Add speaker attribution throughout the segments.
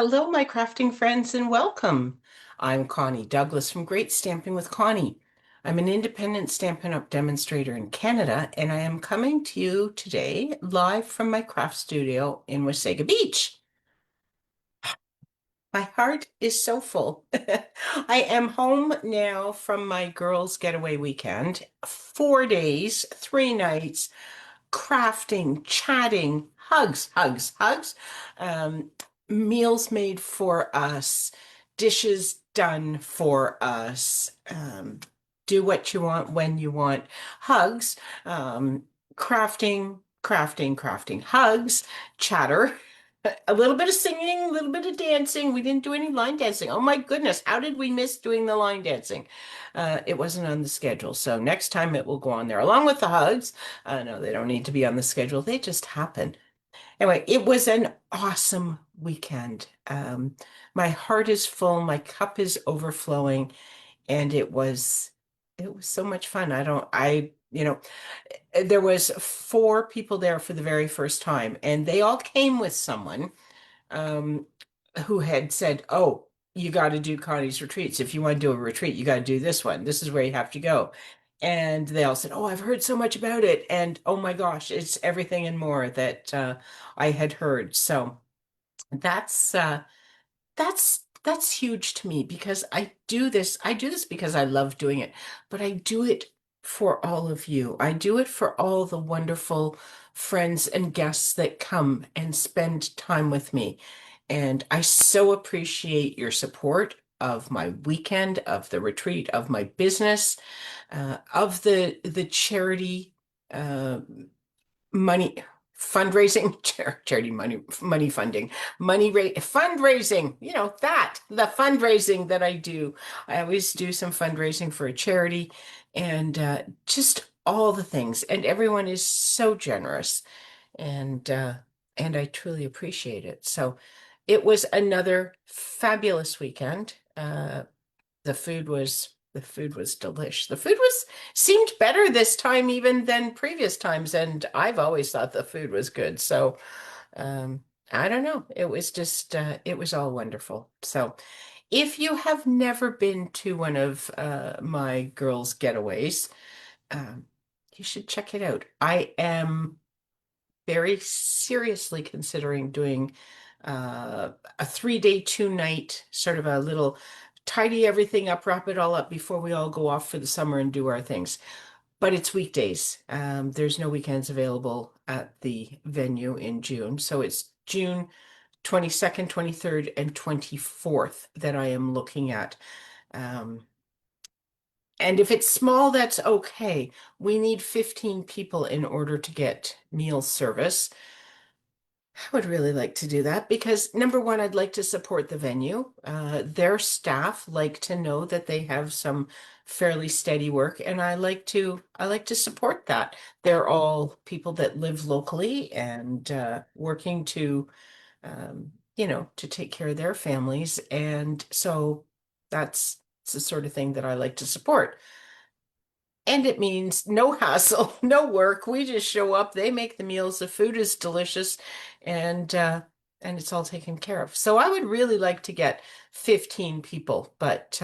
Speaker 1: Hello, my crafting friends, and welcome. I'm Connie Douglas from Great Stamping with Connie. I'm an independent Stampin' Up! Demonstrator in Canada, and I am coming to you today live from my craft studio in Wasaga Beach. My heart is so full. I am home now from my girls' getaway weekend. 4 days, 3 nights, crafting, chatting, hugs, hugs, hugs, um, meals made for us, dishes done for us, do what you want when you want, hugs, crafting, crafting, crafting, hugs, chatter. A little bit of singing, a little bit of dancing. We didn't do any line dancing. Oh my goodness, how did we miss doing the line dancing? It wasn't on the schedule. So next time it will go on there along with the hugs. No, they don't need to be on the schedule. They just happen. Anyway, it was an awesome weekend. My heart is full, my cup is overflowing, and it was so much fun. There was 4 people there for the very first time, and they all came with someone um, who had said, "Oh, you got to do Connie's retreats. If you want to do a retreat, you got to do this one. This is where you have to go." And they all said, "Oh, I've heard so much about it." And oh my gosh, it's everything and more that I had heard. So that's that's huge to me because I do this because I love doing it, but I do it for all of you. I do it for all the wonderful friends and guests that come and spend time with me. And I so appreciate your support of my weekend, of the retreat, of my business, of the charity uh, money fundraising, charity money funding, fundraising, the fundraising that I do. I always do some fundraising for a charity and just all the things. And everyone is so generous and and I truly appreciate it. So it was another fabulous weekend. The food was delish. The food was seemed better this time even than previous times, and I've always thought the food was good. So um, I don't know. It was all wonderful. So if you have never been to one of my girls' getaways, um, you should check it out. I am very seriously considering doing a 3 day, 2 night sort of a little tidy everything up, wrap it all up before we all go off for the summer and do our things. But it's weekdays. There's no weekends available at the venue in June. So it's June 22nd, 23rd, and 24th that I am looking at. Um, and if it's small, that's okay. We need 15 people in order to get meal service. I would really like to do that because number one, I'd like to support the venue. Their staff like to know that they have some fairly steady work, and I like to support that. They're all people that live locally and working to take care of their families, and so that's the sort of thing that I like to support. And it means no hassle, no work. We just show up, they make the meals, the food is delicious, and it's all taken care of. So I would really like to get 15 people, but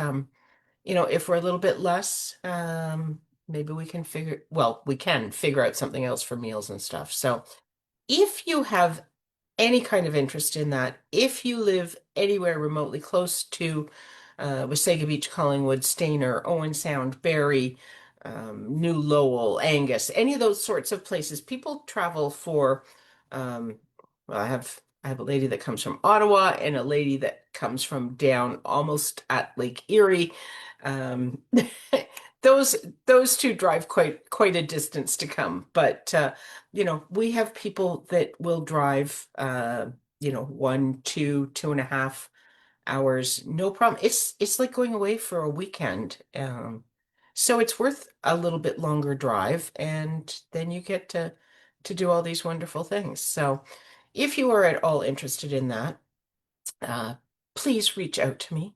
Speaker 1: if we're a little bit less, maybe we can figure out something else for meals and stuff. So if you have any kind of interest in that, if you live anywhere remotely close to Wasaga Beach, Collingwood, Stayner, Owen Sound, Barrie, New Lowell, Angus, any of those sorts of places, people travel for. Um, well, I have a lady that comes from Ottawa and a lady that comes from down almost at Lake Erie. Um, those those two drive quite a distance to come, but we have people that will drive, 1, 2, 2.5 hours, no problem. It's like going away for a weekend. So it's worth a little bit longer drive, and then you get to do all these wonderful things. So if you are at all interested in that, uh, please reach out to me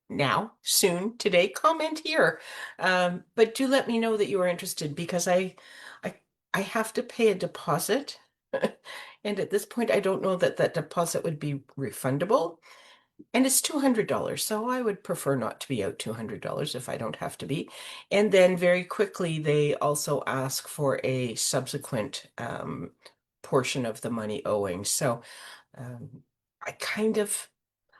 Speaker 1: now, soon, today. Comment here. But do let me know that you are interested because I I have to pay a deposit And at this point, I don't know that that deposit would be refundable. And it's $200, so I would prefer not to be out $200 if I don't have to be. And then very quickly, they also ask for a subsequent portion of the money owing. So um, I kind of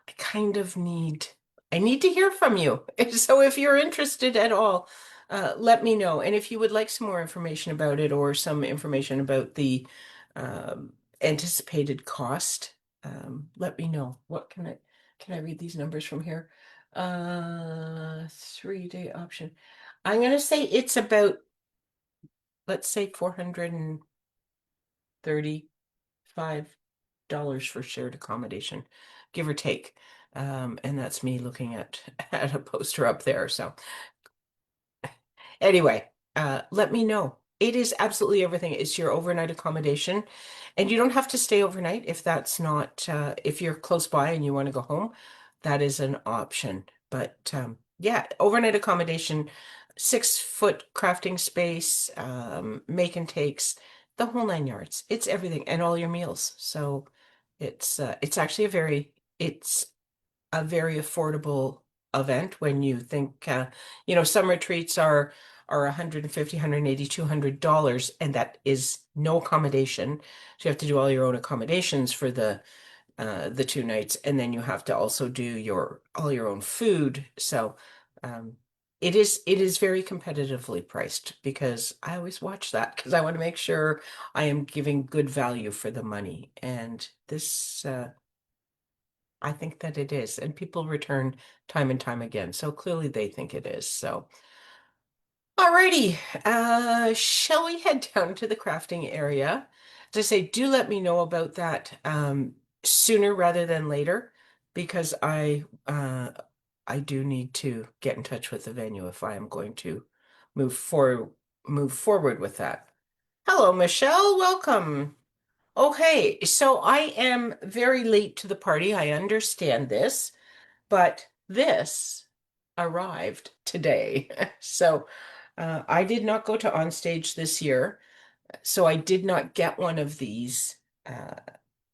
Speaker 1: I kind of need I need to hear from you. So if you're interested at all, let me know. And if you would like some more information about it or some information about the um, anticipated cost, let me know. What can I read these numbers from here? 3-day option. I'm gonna say it's about, let's say, $435 for shared accommodation, give or take. And that's me looking at at a poster up there. So anyway, let me know. It is absolutely everything. It's your overnight accommodation, and you don't have to stay overnight if that's not if you're close by and you want to go home, that is an option. But yeah, overnight accommodation, 6-foot crafting space, make and takes, the whole 9 yards. It's everything and all your meals. So it's actually it's a very affordable event when you think some retreats are 150, 180, $200, and that is no accommodation. So you have to do all your own accommodations for the 2 nights, and then you have to also do your all your own food. So um it is very competitively priced because I always watch that because I want to make sure I am giving good value for the money. And this I think that it is, and people return time and time again. So clearly they think it is. So, alrighty, shall we head down to the crafting area? As I say, do let me know about that sooner rather than later, because I do need to get in touch with the venue if I am going to move for move forward with that. Hello, Michelle. Welcome. Okay, so I am very late to the party. I understand this, but this arrived today. So I did not go to onstage this year, so I did not get one of these uh,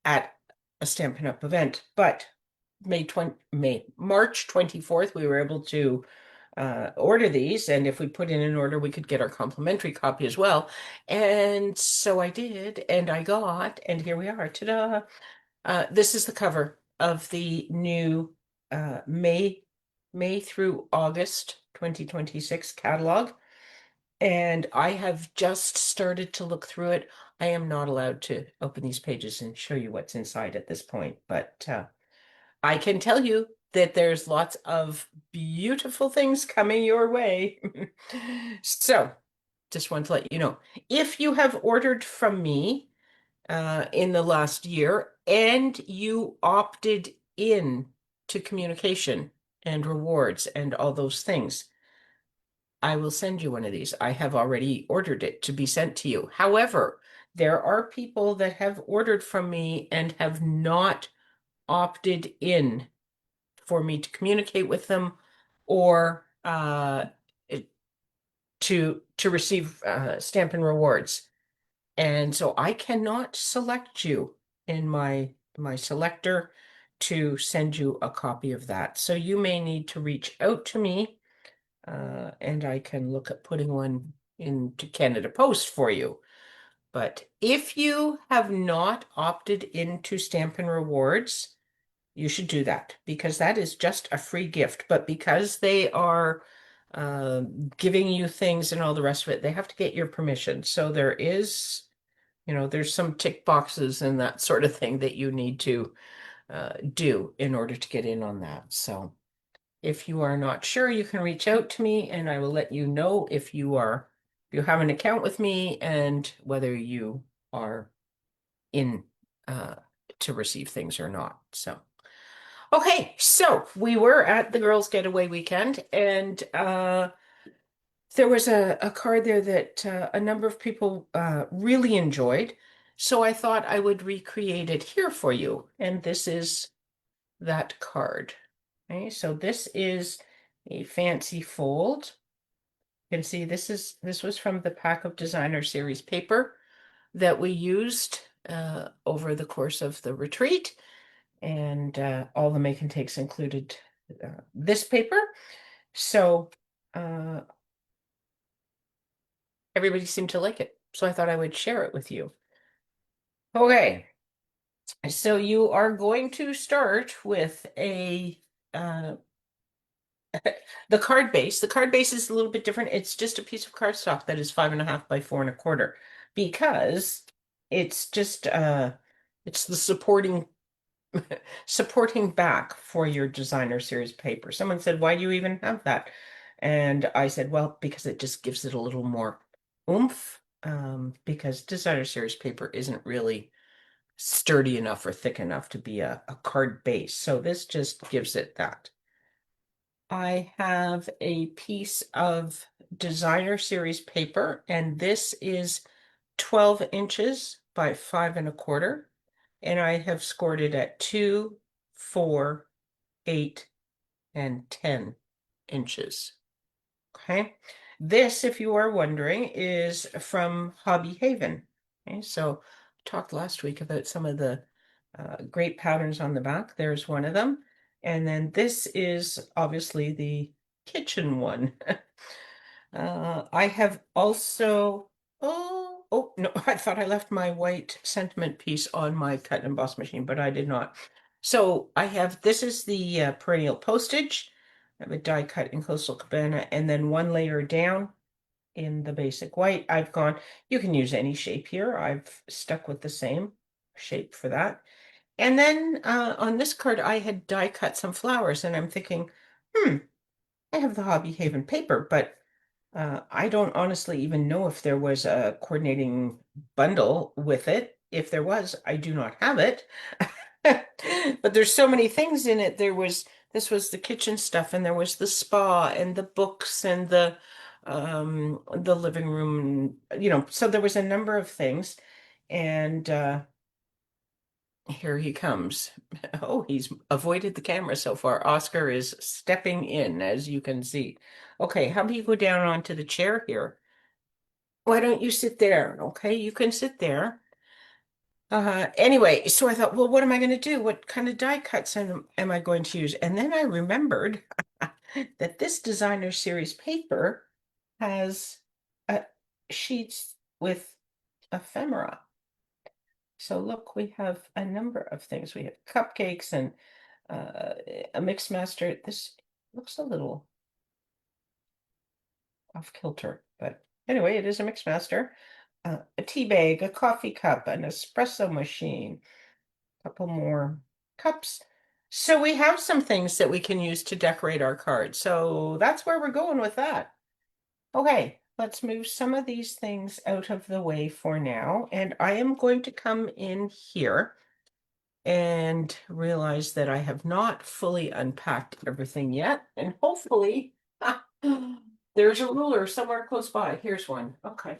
Speaker 1: at a Stampin' Up event. But March 24th, we were able to order these, and if we put in an order, we could get our complimentary copy as well. And so I did, and I got, and here we are. Ta-da! This is the cover of the new May through August 2026 catalog. And I have just started to look through it. I am not allowed to open these pages and show you what's inside at this point, but I can tell you that there's lots of beautiful things coming your way. So, just want to let you know, if you have ordered from me in the last year and you opted in to communication and rewards and all those things, I will send you one of these. I have already ordered it to be sent to you. However, there are people that have ordered from me and have not opted in for me to communicate with them or to receive Stampin' Rewards. And so I cannot select you in my selector to send you a copy of that. So you may need to reach out to me, and I can look at putting one into Canada Post for you. But if you have not opted into Stampin' Rewards, you should do that because that is just a free gift. But because they are giving you things and all the rest of it, they have to get your permission. So there's some tick boxes and that sort of thing that you need to do in order to get in on that. So if you are not sure, you can reach out to me and I will let you know if you have an account with me and whether you are in uh, to receive things or not. So. Okay, so we were at the Girls Getaway weekend, and there was a card there that a number of people really enjoyed. So I thought I would recreate it here for you. And this is that card. Okay, so this is a fancy fold. You can see this was from the Pack of Designer series paper that we used over the course of the retreat. And all the make and takes included this paper. So uh, everybody seemed to like it. So I thought I would share it with you. Okay. So you are going to start with a uh, the card base. The card base is a little bit different. It's just a piece of cardstock that is 5.5 by 4.25 because it's just it's the supporting back for your designer series paper. Someone said, "Why do you even have that?" And I said, "Well, because it just gives it a little more oomph." Because designer series paper isn't really sturdy enough or thick enough to be a card base. So this just gives it that. I have a piece of designer series paper, and this is 12 inches by 5.25. And I have scored it at 2, 4, 8, and 10 inches. Okay. This, if you are wondering, is from Hobby Haven. Okay, so I talked last week about some of the great patterns on the back. There's one of them. And then this is obviously the kitchen one. I have also, oh, no, I thought I left my white sentiment piece on my cut and emboss machine, but I did not. So I have, this is the perennial postage. I have a die cut in Coastal Cabana, and then one layer down in the basic white. You can use any shape here. I've stuck with the same shape for that. And then on this card, I had die cut some flowers, and I'm thinking, I have the Hobby Haven paper, but I don't honestly even know if there was a coordinating bundle with it. If there was, I do not have it. But there's so many things in it. This was the kitchen stuff, and there was the spa and the books and the living room, so there was a number of things. And here he comes. Oh, he's avoided the camera so far. Oscar is stepping in, as you can see. Okay, how about you go down onto the chair here? Why don't you sit there? Okay, you can sit there. Anyway, so I thought, well, what am I going to do? What kind of die cuts am I going to use? And then I remembered that this designer series paper has sheets with ephemera. So look, we have a number of things. We have cupcakes and a mix master. This looks a little off kilter, but anyway, it is a mix master. A tea bag, a coffee cup, an espresso machine, a couple more cups. So we have some things that we can use to decorate our cards. So that's where we're going with that. Okay, let's move some of these things out of the way for now. And I am going to come in here and realize that I have not fully unpacked everything yet. And hopefully, there's a ruler somewhere close by. Here's one. Okay,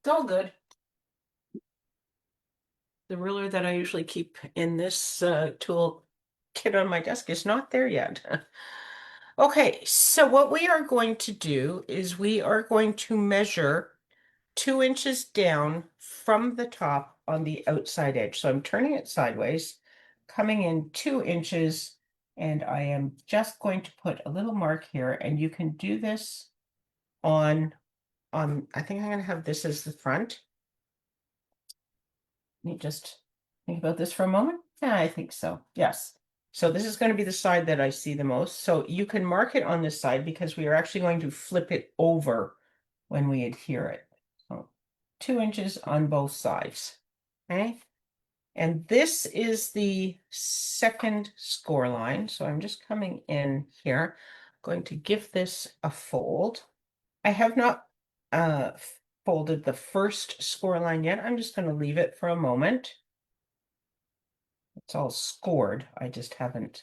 Speaker 1: it's all good. The ruler that I usually keep in this tool kit on my desk is not there yet. Okay, so what we are going to do is we are going to measure 2 inches down from the top on the outside edge. So I'm turning it sideways, coming in 2 inches, and I am just going to put a little mark here, and you can do this I think I'm going to have this as the front. Let me just think about this for a moment. Yeah, I think so. Yes. So this is going to be the side that I see the most. So you can mark it on this side because we are actually going to flip it over when we adhere it. So 2 inches on both sides. Okay. And this is the second score line. So I'm just coming in here, going to give this a fold. I have not uh, folded the first score line yet. I'm just going to leave it for a moment. It's all scored. I just haven't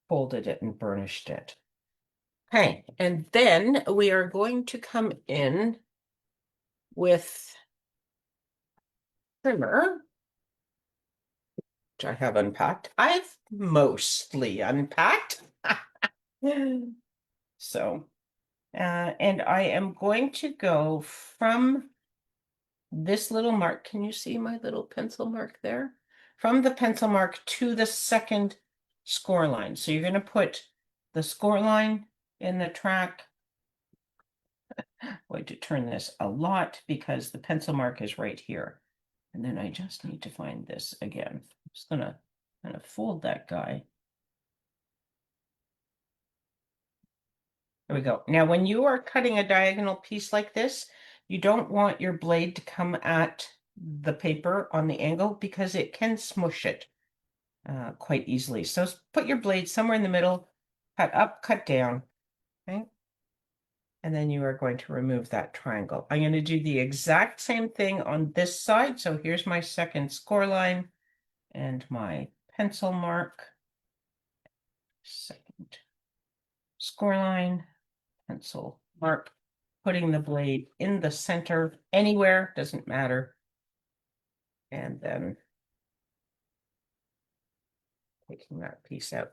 Speaker 1: folded it and burnished it. Okay, and then we are going to come in with trimmer, which I have unpacked. I've mostly unpacked. So, and I am going to go from this little mark, can you see my little pencil mark there? From the pencil mark to the second score line. So you're going to put the score line in the track. I'm going to turn this a lot because the pencil mark is right here. And then I just need to find this again. I'm just going to kind of fold that guy. There we go. Now, when you are cutting a diagonal piece like this, you don't want your blade to come at the paper on the angle because it can smush it quite easily. So put your blade somewhere in the middle, cut up, cut down, okay? And then you are going to remove that triangle. I'm going to do the exact same thing on this side. So here's my second score line and my pencil mark. Second score line, pencil mark, putting the blade in the center, anywhere, doesn't matter. And then taking that piece out.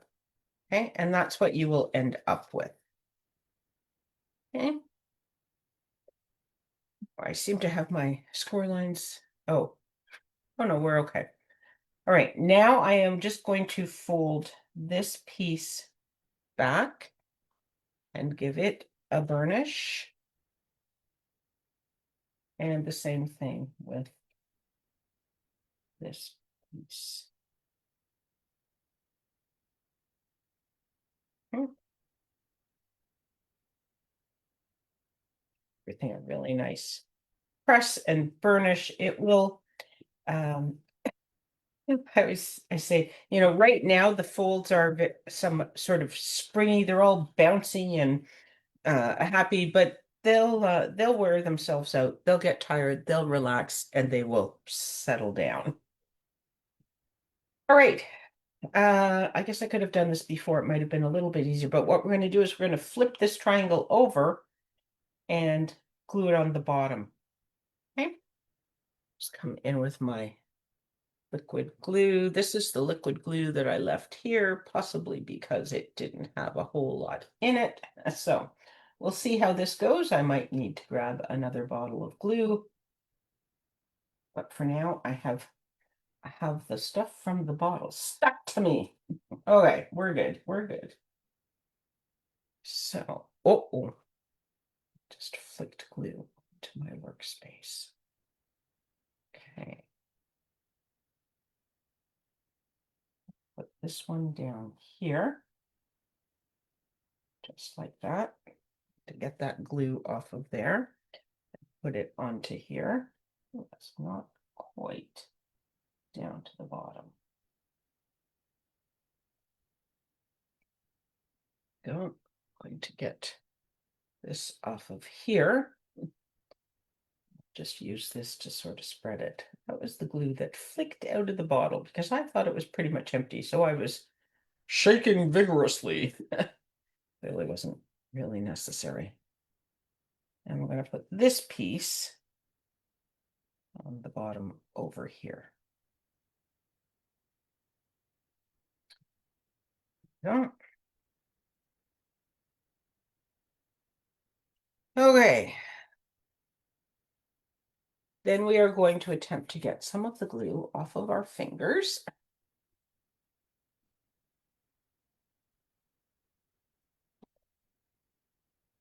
Speaker 1: Okay, and that's what you will end up with. Okay. I seem to have my score lines. Oh no, we're okay. All right, now I am just going to fold this piece back and give it a burnish. And the same thing with this piece. Everything a really nice press and burnish. It will, I say, you know, right now the folds are some sort of springy. They're all bouncy and happy, but they'll wear themselves out. They'll get tired, they'll relax, and they will settle down. All right. I guess I could have done this before. It might have been a little bit easier, but what we're going to do is we're going to flip this triangle over and glue it on the bottom. Okay. Just come in with my liquid glue. This is the liquid glue that I left here, possibly because it didn't have a whole lot in it. So we'll see how this goes. I might need to grab another bottle of glue. But for now, I have the stuff from the bottle stuck to me. Okay, we're good. We're good. So, just flicked glue to my workspace. Okay. Put this one down here. Just like that. To get that glue off of there. Put it onto here. Oh, that's not quite down to the bottom. I'm going to get this off of here. Just use this to sort of spread it. That was the glue that flicked out of the bottle because I thought it was pretty much empty. So I was shaking vigorously. Clearly wasn't really necessary. And we're going to put this piece on the bottom over here. Yeah. Okay. Then we are going to attempt to get some of the glue off of our fingers.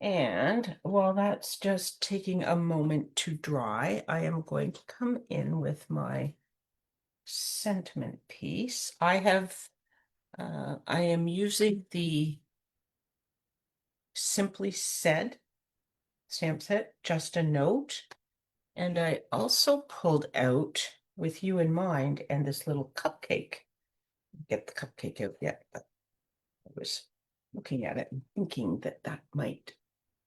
Speaker 1: And while that's just taking a moment to dry, I am going to come in with my sentiment piece. I am using the Simply Said stamp set, Just a Note. And I also pulled out, with you in mind, and this little cupcake. Get the cupcake out yet, but I was looking at it and thinking that that might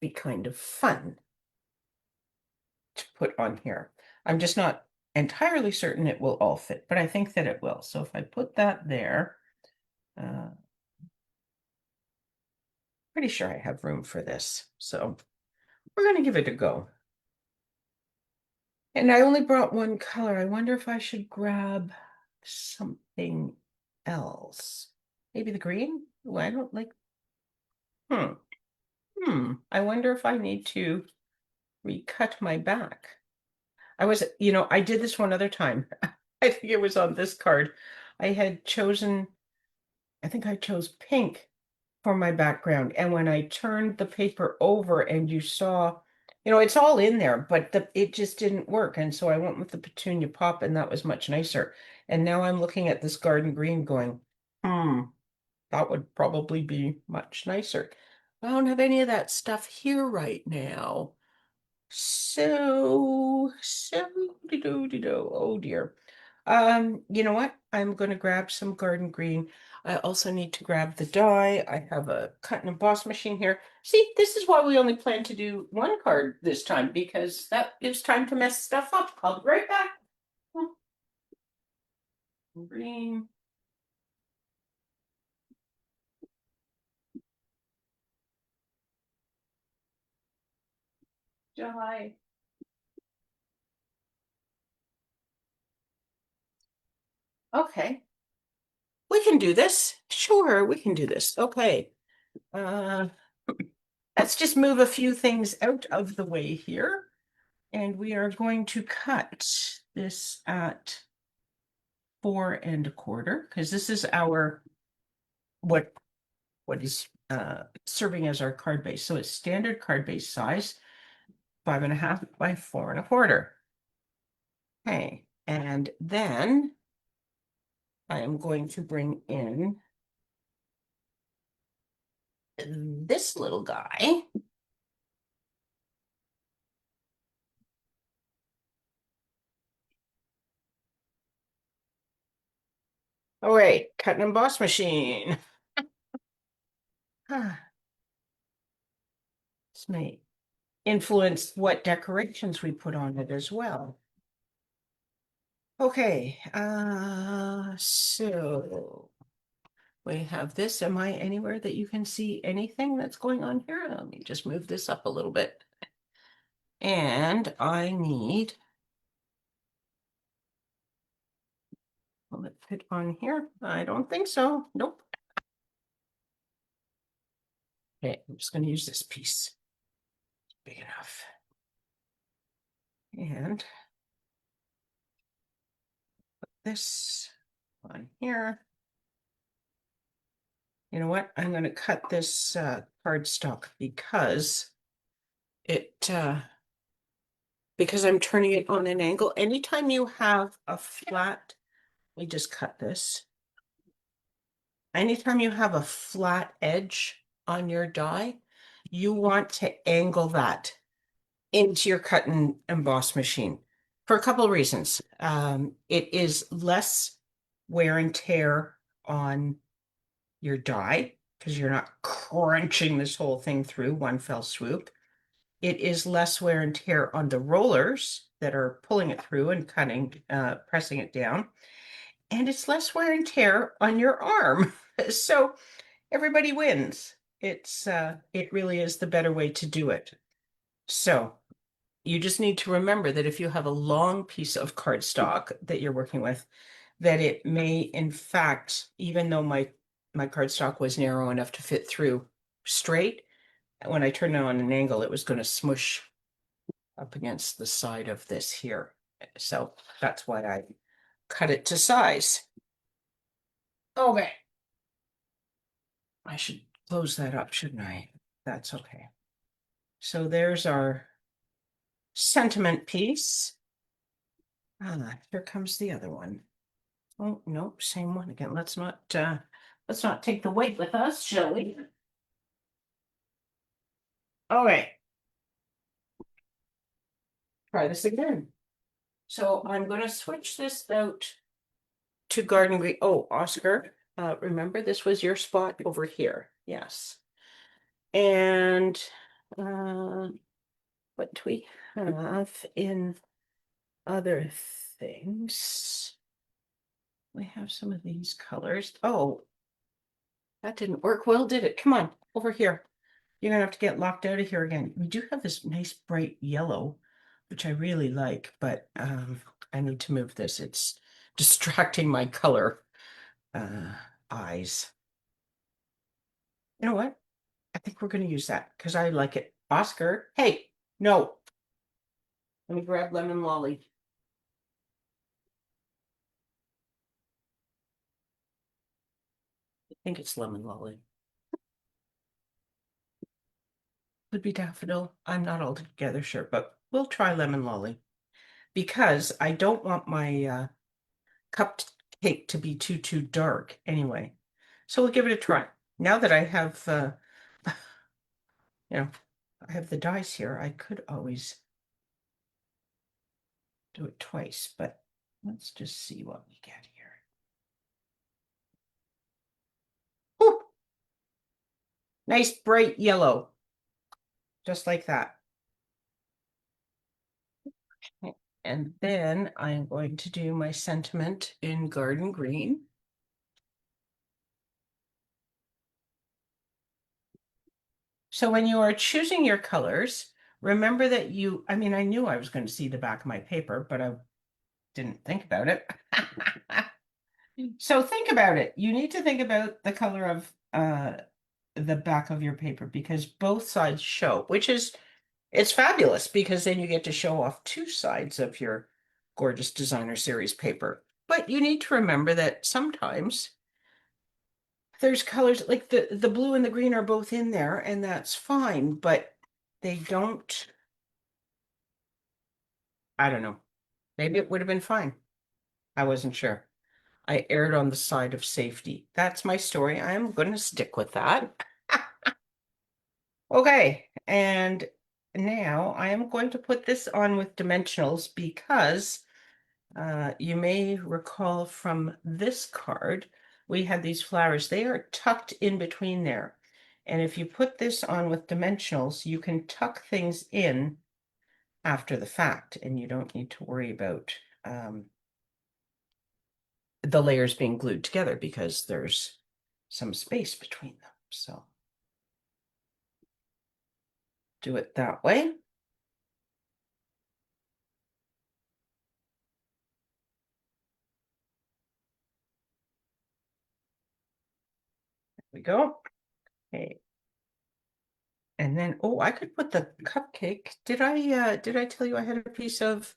Speaker 1: be kind of fun to put on here. I'm just not entirely certain it will all fit, but I think that it will. So if I put that there, pretty sure I have room for this. So we're going to give it a go. And I only brought one color. I wonder if I should grab something else. Maybe the green? Oh, I don't like. I wonder if I need to recut my back. I did this one other time. I think it was on this card. I had chosen, I think I chose pink for my background. And when I turned the paper over and you saw, it's all in there, but it just didn't work. And so I went with the petunia pop, and that was much nicer. And now I'm looking at this garden green going, hmm, that would probably be much nicer. I don't have any of that stuff here right now. So, oh dear. You know what? I'm going to grab some garden green. I also need to grab the dye. I have a cut and emboss machine here. See, this is why we only plan to do one card this time, because that gives time to mess stuff up. I'll be right back. Green dye. Okay, we can do this. Sure, we can do this. Okay. Uh, let's just move a few things out of the way here. And we are going to cut this at 4 1/4, because this is our what what is serving as our card base. So it's standard card base size, 5 1/2 by 4 1/4. Okay, and then I am going to bring in this little guy. Oh wait, cut and emboss machine. This may influence what decorations we put on it as well. Okay, so we have this. Am I anywhere that you can see anything that's going on here? Let me just move this up a little bit. And I need, will it fit on here? I don't think so. Nope. Okay, I'm just going to use this piece. Big enough. And put this on here. You know what? I'm going to cut this cardstock it because I'm turning it on an angle. Anytime you have a flat, we just cut this. Anytime you have a flat edge on your die, you want to angle that into your cut and emboss machine for a couple of reasons. It is less wear and tear on your die because you're not crunching this whole thing through one fell swoop. It is less wear and tear on the rollers that are pulling it through and cutting, pressing it down. And it's less wear and tear on your arm. So everybody wins. It really is the better way to do it. So you just need to remember that if you have a long piece of cardstock that you're working with, that it may, in fact, even though my cardstock was narrow enough to fit through straight, when I turned it on an angle, it was going to smush up against the side of this here. So that's why I cut it to size. Okay. I should close that up, shouldn't I? That's okay. So there's our sentiment piece. Here comes the other one. Oh, nope, same one again. Let's not take the weight with us, shall we? All right. Try this again. So I'm going to switch this out to garden green. Oh, Oscar, remember this was your spot over here. Yes. And what do we have in other things? We have some of these colors. Oh, that didn't work well, did it? Come on, over here. You're gonna have to get locked out of here again. We do have this nice bright yellow, which I really like, but I need to move this. It's distracting my color uh, eyes. You know what? I think we're gonna use that because I like it. Oscar, hey, no. Let me grab lemon lolly. I think it's lemon lolly. Could be daffodil. I'm not altogether sure, but we'll try lemon lolly because I don't want my cupcake to be too dark anyway. So we'll give it a try. Now that I have, you know, I have the dice here, I could always do it twice, but let's just see what we get here. Whew! Nice bright yellow, just like that. And then I'm going to do my sentiment in garden green. So when you are choosing your colors, remember that I mean, I knew I was going to see the back of my paper, but I didn't think about it. So think about it. You need to think about the color of the back of your paper because both sides show, it's fabulous because then you get to show off two sides of your gorgeous designer series paper. But you need to remember that sometimes there's colors like the blue and the green are both in there, and that's fine, but they don't, I don't know. Maybe it would have been fine. I wasn't sure. I erred on the side of safety. That's my story. I am going to stick with that. Okay, and now I am going to put this on with dimensionals because you may recall from this card, we had these flowers. They are tucked in between there. And if you put this on with dimensionals, you can tuck things in after the fact, and you don't need to worry about the layers being glued together because there's some space between them. So do it that way. There we go. Okay. And then, oh, I could put the cupcake. Did I tell you I had a piece of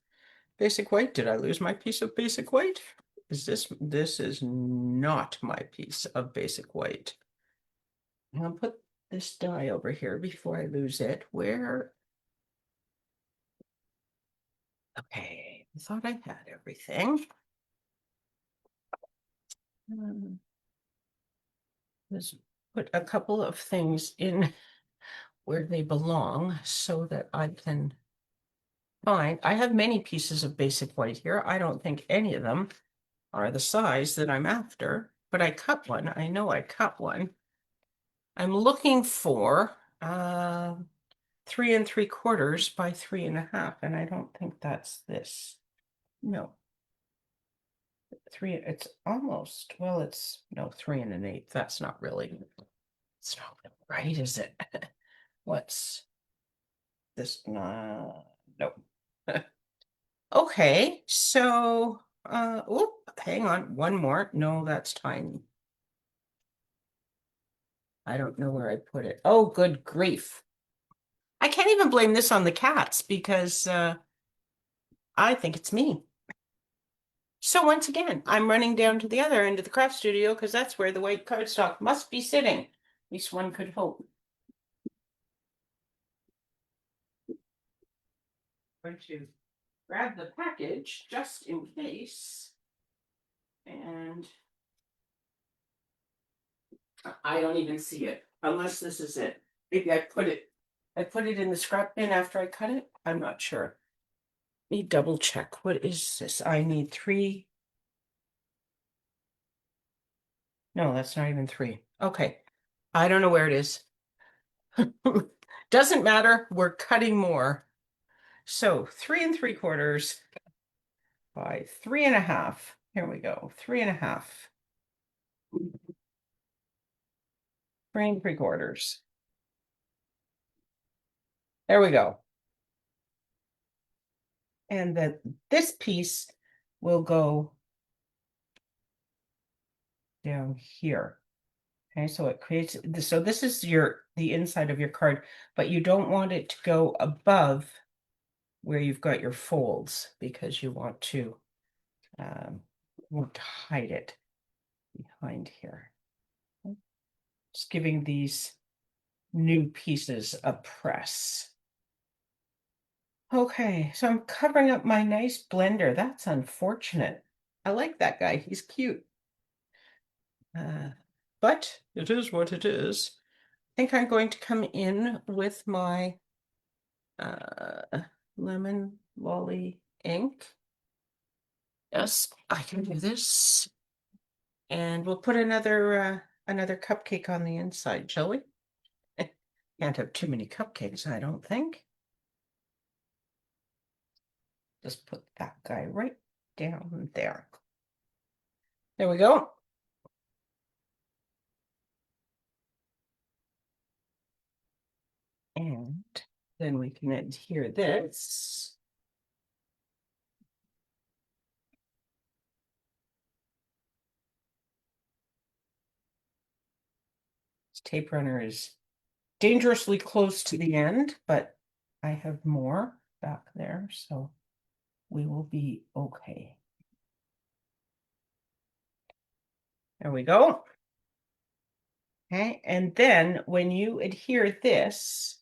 Speaker 1: basic white? Did I lose my piece of basic white? This is not my piece of basic white. I'll put this die over here before I lose it. Where? Okay, I thought I had everything. Let's put a couple of things in where they belong so that I can find. I have many pieces of basic white here. I don't think any of them are the size that I'm after, but I cut one. I know I cut one. I'm looking for 3 3/4 by 3.5, and I don't think that's this. No. It's almost, well, it's no 3 1/8. That's not really, it's not right, is it? What's this? No. Okay, so oh, hang on, one more. No, that's tiny. I don't know where I put it. Oh, good grief. I can't even blame this on the cats because I think it's me. So once again, I'm running down to the other end of the craft studio because that's where the white cardstock must be sitting. At least one could hope. I'm going to grab the package just in case. And I don't even see it unless this is it. Maybe I put it in the scrap bin after I cut it. I'm not sure. Let me double check. What is this? I need 3. No, that's not even 3. Okay. I don't know where it is. Doesn't matter. We're cutting more. So 3 3/4 by 3.5. Here we go. 3.5. 3 3/4. There we go. And then this piece will go down here. Okay, so it creates this. So this is the inside of your card, but you don't want it to go above where you've got your folds because you um, want to hide it behind here. Just giving these new pieces a press. Okay, so I'm covering up my nice blender. That's unfortunate. I like that guy. He's cute. But it is what it is. I think I'm going to come in with my lemon lolly ink. Yes, I can do this. And we'll put another cupcake on the inside, shall we? Can't have too many cupcakes, I don't think. Just put that guy right down there. There we go. And then we can adhere this. This tape runner is dangerously close to the end, but I have more back there, so we will be okay. There we go. Okay, and then when you adhere this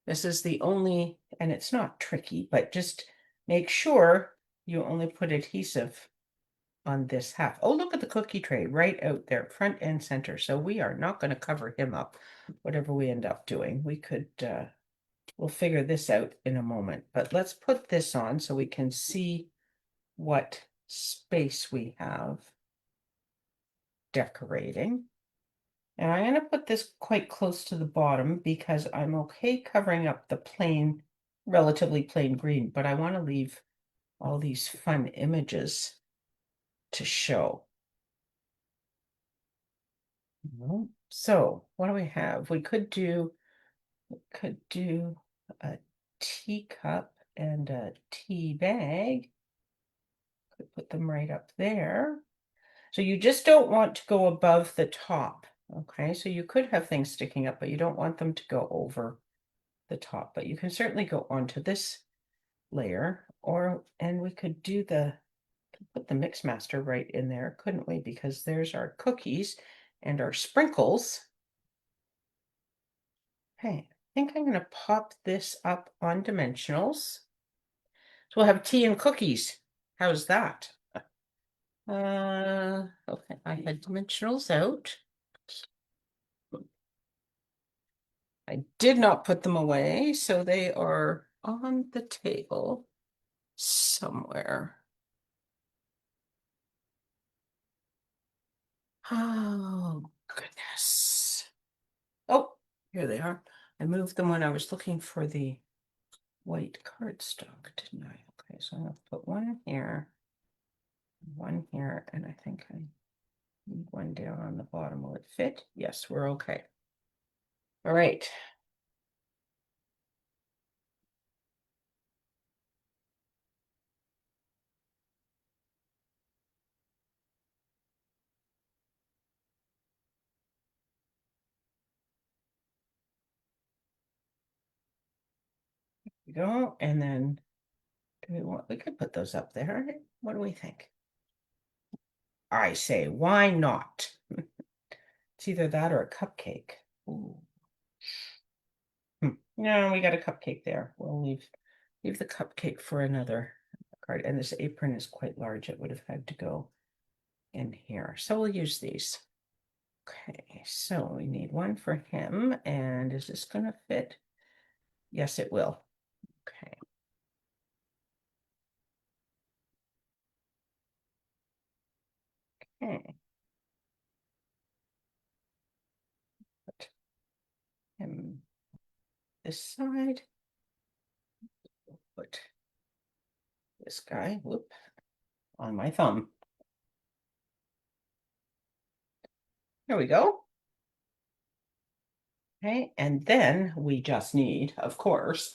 Speaker 1: is the only, and it's not tricky, but just make sure you only put adhesive on this half. Oh, look at the cookie tray right out there, front and center. So we are not going to cover him up, whatever we end up doing. We could, we'll figure this out in a moment, but let's put this on so we can see what space we have decorating. And I'm going to put this quite close to the bottom because I'm okay covering up the plain, relatively plain green, but I want to leave all these fun images to show. So what do we have? We could do a teacup and a tea bag. Could put them right up there. So you just don't want to go above the top. Okay, so you could have things sticking up, but you don't want them to go over the top. But you can certainly go onto this layer, and we could do put the mix master right in there, couldn't we? Because there's our cookies and our sprinkles. Okay, I think I'm going to pop this up on dimensionals. So we'll have tea and cookies. How's that? Okay, I had dimensionals out. I did not put them away, so they are on the table somewhere. Oh, goodness. Oh, here they are. I moved them when I was looking for the white cardstock, didn't I? Okay, so I'm going to put one here, and I think I need one down on the bottom. Will it fit? Yes, we're okay. All right. We go, and then we could put those up there. What do we think? I say, why not? It's either that or a cupcake. Ooh. No, we got a cupcake there. We'll leave the cupcake for another card. And this apron is quite large. It would have had to go in here. So we'll use these. Okay, so we need one for him. And is this going to fit? Yes, it will. Okay. Okay. Put him this side. Put this guy, whoop, on my thumb. There we go. Okay, and then we just need, of course,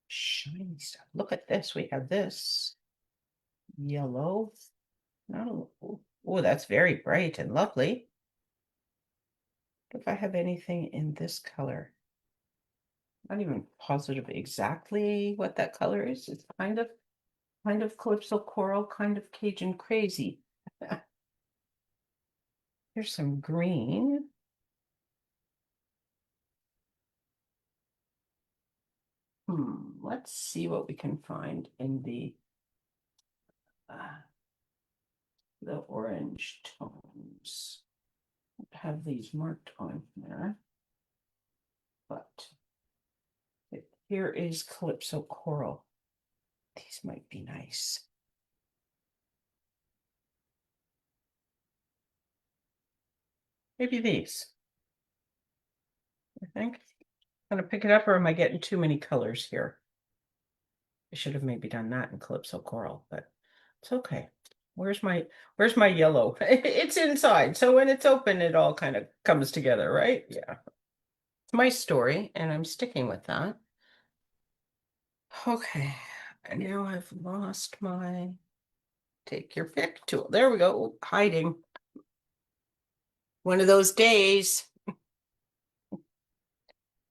Speaker 1: shiny stuff. Look at this. We have this yellow. No, oh, that's very bright and lovely. If I have anything in this color, Not even positive exactly what that color is. It's kind of calypso coral, kind of Cajun crazy. Here's some green. Let's see what we can find in uh, the orange tones. I have these marked on here, but here is calypso coral. These might be nice. Maybe these. I think. I'm gonna pick it up, or am I getting too many colors here? I should have maybe done that in calypso coral, but it's okay. Where's my yellow? It's inside, so when it's open, it all kind of comes together, right? Yeah. It's my story, and I'm sticking with that. Okay, and now I've lost my take your pick tool. There we go, hiding. One of those days.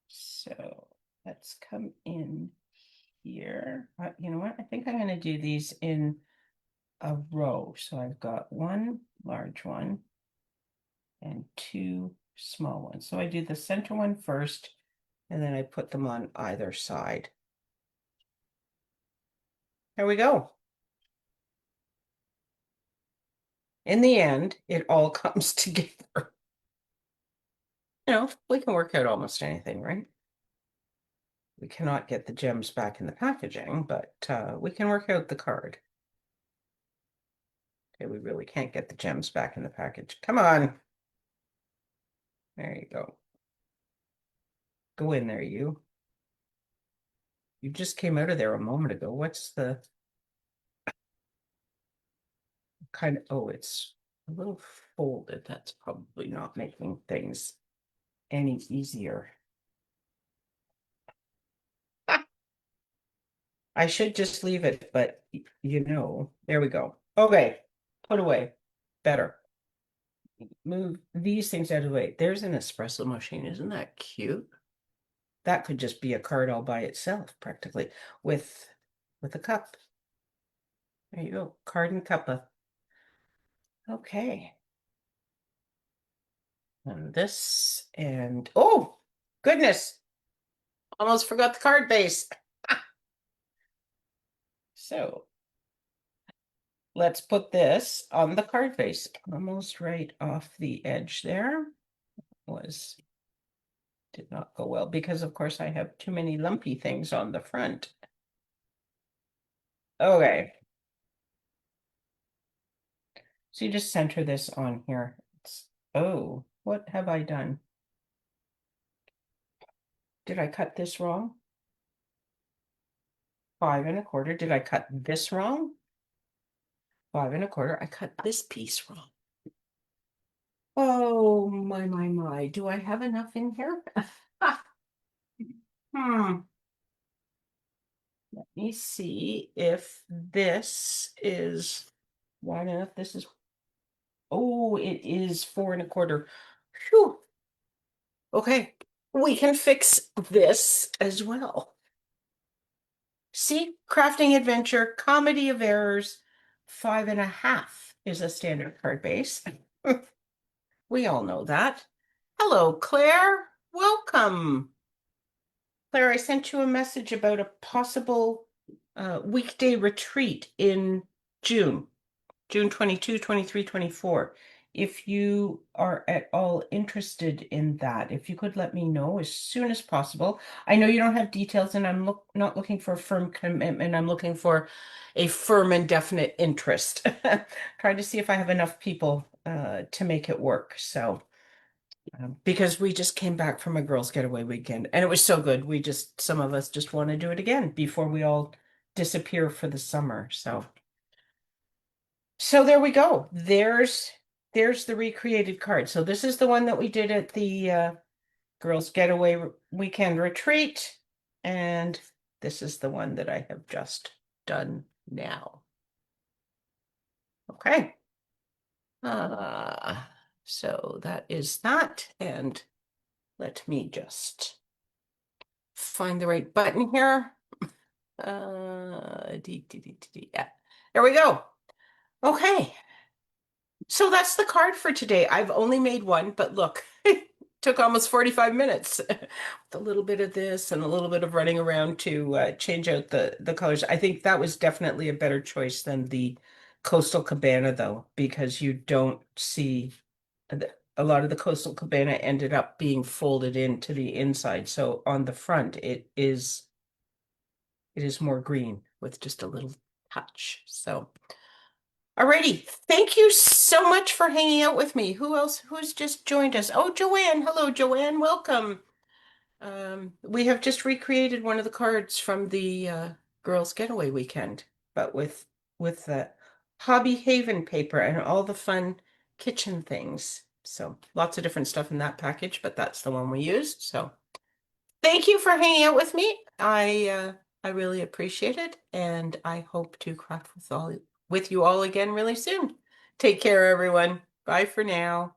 Speaker 1: So let's come in here. You know what? I think I'm going to do these in a row. So I've got one large one and two small ones. So I do the center one first, and then I put them on either side. There we go. In the end, it all comes together. We can work out almost anything, right? We cannot get the gems back in the packaging, but we can work out the card. Okay, we really can't get the gems back in the package. Come on. There you go. Go in there, you. You just came out of there a moment ago. What's the kind of, oh, it's a little folded. That's probably not making things any easier. I should just leave it, but there we go. Okay, put away. Better. Move these things out of the way. There's an espresso machine. Isn't that cute? That could just be a card all by itself, practically, with a cup. There you go. Card and cuppa. Okay. And this and oh goodness. Almost forgot the card base. So let's put this on the card base. Almost right off the edge there. Did not go well because of course I have too many lumpy things on the front. Okay. So you just center this on here. Oh, what have I done? Did I cut this wrong? 5 1/4. Did I cut this wrong? 5 1/4. I cut this piece wrong. Oh, my. Do I have enough in here? Hmm. Let me see if this is wide enough. Oh, it is 4 1/4. Phew. Okay, we can fix this as well. See, crafting adventure, comedy of errors, 5 1/2 is a standard card base. We all know that. Hello, Claire. Welcome. Claire, I sent you a message about a possible weekday retreat in June, June 22, 23, 24. If you are at all interested in that, if you could let me know as soon as possible. I know you don't have details, and I'm not looking for a firm commitment. I'm looking for a firm and definite interest. Trying to see if I have enough people to make it work. So. Because we just came back from a girls' getaway weekend and it was so good. Some of us just want to do it again before we all disappear for the summer. So there we go. There's the recreated card. So this is the one that we did at the girls' getaway weekend retreat. And this is the one that I have just done now. Okay. Uh, so that is that. And let me just find the right button here. Yeah. There we go. Okay. So that's the card for today. I've only made one, but look, took almost 45 minutes with a little bit of this and a little bit of running around to change out the colors. I think that was definitely a better choice than the Coastal Cabana, though, because you don't see a lot of the Coastal Cabana ended up being folded into the inside. So on the front, it is more green with just a little touch. So. Alrighty, thank you so much for hanging out with me. Who else? Who's just joined us? Oh, Joanne. Hello, Joanne. Welcome. We have just recreated one of the cards from the Girls Getaway weekend, but with the Hobby Haven paper and all the fun kitchen things. So lots of different stuff in that package, but that's the one we used. So thank you for hanging out with me. I really appreciate it, and I hope to craft with you all again really soon. Take care, everyone. Bye for now.